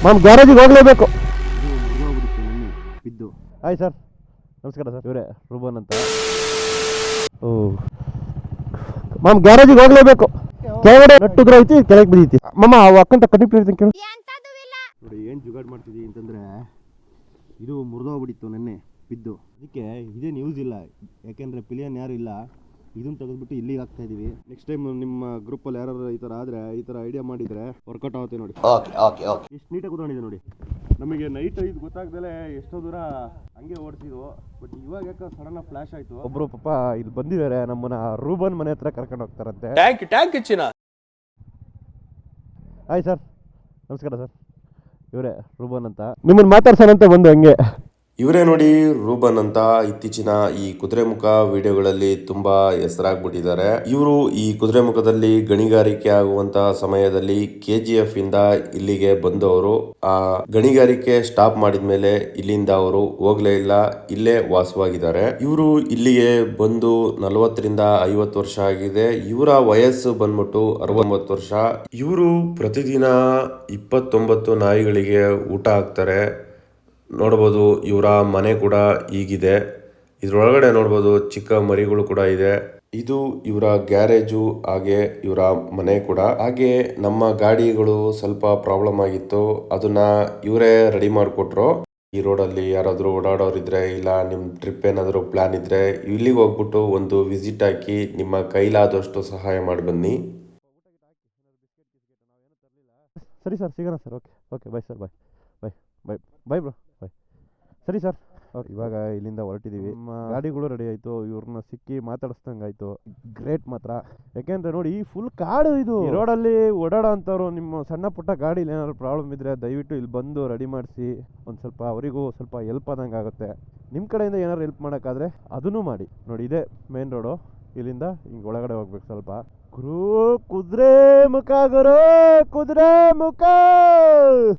Ma'am ಗ್ಯಾರೇಜಿಗೆ ಹೋಗಲೇಬೇಕು. ಬಿದ್ದು hi sir, ನಮಸ್ಕಾರ ಸರ್. ಇವರೇ ರೂಬನ್ ಅಂತ. ಓ ಮ್ಯಾಮ್ ಗ್ಯಾರೇಜಿಗೆ ಹೋಗಲೇಬೇಕು. ಕೆಳಗಡೆ ನಟ್ಟುಗ್ರ ಐತಿ, ಕೆಳಗೆ ಬಿದ್ದೈತಿ. ಮಮ್ಮ ಅಕ್ಕಂತ ಕಟ್ಟಿ ಪ್ಲೇಟ್ ಕೇಳಿ ನೋಡಿ ಏನು ಜುಗಾಡ್ ಮಾಡ್ತಿದ್ದೀವಿ ಅಂತಂದರೆ, ಇದು ಮುರಿದೋಗ್ಬಿಟ್ಟಿತ್ತು ನೆನ್ನೆ ಬಿದ್ದು. ಅದಕ್ಕೆ ಇದೇ ನ್ಯೂಸ್ ಇಲ್ಲ, ಯಾಕೆಂದರೆ ಪಿಲಿಯನ್ ಯಾರು ಇಲ್ಲ. ಇದನ್ನು ತೆಗೆದ್ಬಿಟ್ಟು ಇಲ್ಲಿಗೆ ಹಾಕ್ತಾ ಇದೀವಿ. ನೆಕ್ಸ್ಟ್ ಟೈಮ್ ನಿಮ್ಮ ಗ್ರೂಪಲ್ಲಿ ಯಾರು ಈ ಥರ ಆದರೆ, ಈ ಥರ ಐಡಿಯಾ ಮಾಡಿದರೆ ವರ್ಕೌಟ್ ಆಗುತ್ತೆ ನೋಡಿ. ಎಷ್ಟು ನೀಟಾಗಿ ಕೂತ್ಕೊಂಡಿದೆ ನೋಡಿ. ನಮಗೆ ನೈಟ್ ಇದು ಗೊತ್ತಾಗ್ದಲೇ ಎಷ್ಟೋ ದೂರ ಹಂಗೆ ಓಡಿಸಿದ್ವು. ಬಟ್ ಇವಾಗ ಯಾಕೆ ಸಡನ್ ಫ್ಲಾಶ್ ಆಯಿತು. ಒಬ್ಬರು ಪಾಪ ಇಲ್ಲಿ ಬಂದಿದ್ದಾರೆ, ನಮ್ಮನ್ನ ರೂಬನ್ ಮನೆ ಹತ್ರ ಕರ್ಕೊಂಡು ಹೋಗ್ತಾರಂತೆ. ಟ್ಯಾಂಕ್ ಚಿನ್ನ. ಹಾಯ್ ಸರ್, ನಮಸ್ಕಾರ ಸರ್. ಇವರೇ ರೂಬನ್ ಅಂತ. ನಿಮ್ಮನ್ನು ಮಾತಾಡ್ಸೋಣಂತ ಬಂದು ಹಂಗೆ. ಇವರೇ ನೋಡಿ ರೂಬನ್ ಅಂತ. ಇತ್ತೀಚಿನ ಈ ಕುದುರೆಮುಖ ವಿಡಿಯೋಗಳಲ್ಲಿ ತುಂಬಾ ಹೆಸರಾಗ್ಬಿಟ್ಟಿದ್ದಾರೆ. ಇವರು ಈ ಕುದುರೆಮುಖದಲ್ಲಿ ಗಣಿಗಾರಿಕೆ ಆಗುವಂತ ಸಮಯದಲ್ಲಿ KGF ಇಂದ ಇಲ್ಲಿಗೆ ಬಂದವರು. ಆ ಗಣಿಗಾರಿಕೆ ಸ್ಟಾಪ್ ಮಾಡಿದ್ಮೇಲೆ ಇಲ್ಲಿಂದ ಅವರು ಹೋಗ್ಲೇ ಇಲ್ಲ, ಇಲ್ಲೇ ವಾಸವಾಗಿದ್ದಾರೆ. ಇವರು ಇಲ್ಲಿಗೆ ಬಂದು 40ರಿಂದ 50 ವರ್ಷ ಆಗಿದೆ. ಇವರ ವಯಸ್ಸು ಬಂದ್ಬಿಟ್ಟು 69 ವರ್ಷ. ಇವರು ಪ್ರತಿದಿನ 29 ನಾಯಿಗಳಿಗೆ ಊಟ ಹಾಕ್ತಾರೆ. ನೋಡ್ಬೋದು ಇವರ ಮನೆ ಕೂಡ ಹೀಗಿದೆ. ಇದ್ರೊಳಗಡೆ ನೋಡ್ಬೋದು ಚಿಕ್ಕ ಮರಿಗಳು ಕೂಡ ಇದೆ. ಇದು ಇವರ ಗ್ಯಾರೇಜು, ಹಾಗೆ ಇವರ ಮನೆ ಕೂಡ. ಹಾಗೆ ನಮ್ಮ ಗಾಡಿಗಳು ಸ್ವಲ್ಪ ಪ್ರಾಬ್ಲಮ್ ಆಗಿತ್ತು, ಅದನ್ನ ಇವರೇ ರೆಡಿ ಮಾಡಿಕೊಟ್ರು. ಈ ರೋಡಲ್ಲಿ ಯಾರಾದರೂ ಓಡಾಡೋರಿದ್ರೆ, ಇಲ್ಲ ನಿಮ್ಮ ಟ್ರಿಪ್ ಏನಾದರೂ ಪ್ಲಾನ್ ಇದ್ರೆ ಇಲ್ಲಿಗೆ ಹೋಗ್ಬಿಟ್ಟು ಒಂದು ವಿಸಿಟ್ ಹಾಕಿ ನಿಮ್ಮ ಕೈಲಾದಷ್ಟು ಸಹಾಯ ಮಾಡಿ ಬನ್ನಿ. ಸರಿ ಸರ್, ಸಿಗೋಣ sir. Okay okay, bye sir. Bye bye bye bye bro, bye. ಸರಿ ಸರ್. ಇವಾಗ ಇಲ್ಲಿಂದ ಹೊರಟಿದ್ದೀವಿ. ನಮ್ಮ ಗಾಡಿಗಳು ರೆಡಿ ಆಯಿತು. ಇವ್ರನ್ನ ಸಿಕ್ಕಿ ಮಾತಾಡಿಸ್ದಂಗೆ ಆಯಿತು. ಗ್ರೇಟ್ ಮಾತ್ರ. ಯಾಕೆಂದರೆ ನೋಡಿ, ಫುಲ್ ಕಾಡು ಇದು. ಈ ರೋಡಲ್ಲಿ ಓಡಾಡೋ ಅಂಥವ್ರು ನಿಮ್ಮ ಸಣ್ಣ ಪುಟ್ಟ ಗಾಡೀಲಿ ಏನಾದ್ರು ಪ್ರಾಬ್ಲಮ್ ಇದ್ದರೆ ದಯವಿಟ್ಟು ಇಲ್ಲಿ ಬಂದು ರೆಡಿ ಮಾಡಿಸಿ. ಒಂದು ಸ್ವಲ್ಪ ಅವರಿಗೂ ಸ್ವಲ್ಪ ಹೆಲ್ಪ್ ಆದಂಗೆ ಆಗುತ್ತೆ. ನಿಮ್ಮ ಕಡೆಯಿಂದ ಏನಾದ್ರು ಹೆಲ್ಪ್ ಮಾಡೋಕ್ಕಾದ್ರೆ ಅದನ್ನು ಮಾಡಿ. ನೋಡಿ, ಇದೇ ಮೇನ್ ರೋಡು. ಇಲ್ಲಿಂದ ಹಿಂಗೆ ಒಳಗಡೆ ಹೋಗ್ಬೇಕು ಸ್ವಲ್ಪ. ಕುದುರೆ ಮುಖ, ಕುದುರೆ ಮುಖ.